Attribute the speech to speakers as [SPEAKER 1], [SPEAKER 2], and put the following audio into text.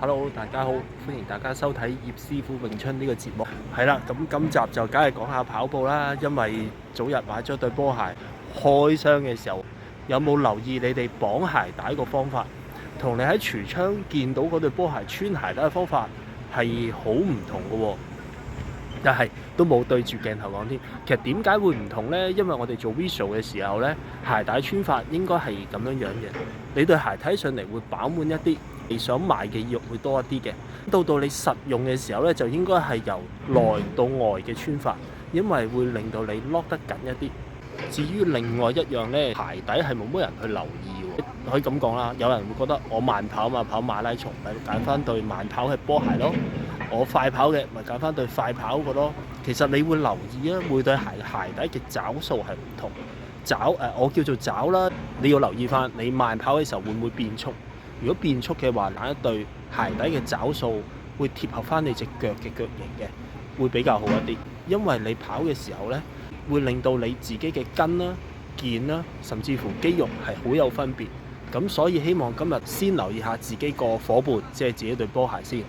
[SPEAKER 1] Hello，大家好，歡迎大家收睇葉師傅詠春呢個節目。係啦，咁今集就梗係講下跑步啦，因為早日買咗對波鞋，開箱嘅時候有冇留意你哋綁鞋帶個方法，同你喺櫥窗見到嗰對波鞋穿鞋帶嘅方法係好唔同嘅喎。但係都冇對住鏡頭講添。其實點解會唔同呢？因為我哋做 visual 嘅時候呢，鞋帶穿法應該係咁樣樣嘅。你對鞋睇上嚟會飽滿一啲，你想買嘅意欲會多一啲嘅。到你實用嘅時候呢，就應該係由內到外嘅穿法，因為會令到你 lock 得緊一啲。至於另外一樣呢，鞋底係冇乜人去留意喎。可以咁講啦，有人會覺得我慢跑嘛，跑馬拉松咪揀翻對慢跑嘅波鞋咯。我快跑嘅咪揀翻對快跑嘅咯。其實你會留意啊，每對鞋底嘅爪數係唔同。我叫做爪啦，你要留意翻你慢跑嘅時候會唔會變速。如果變速嘅話，揀一對鞋底嘅爪數會貼合翻你隻腳嘅腳型嘅，會比較好一啲。因為你跑嘅時候呢，會令到你自己嘅筋啦、腱啦，甚至乎肌肉係好有分別。咁所以希望今日先留意下自己個伙伴，即係自己對波鞋先。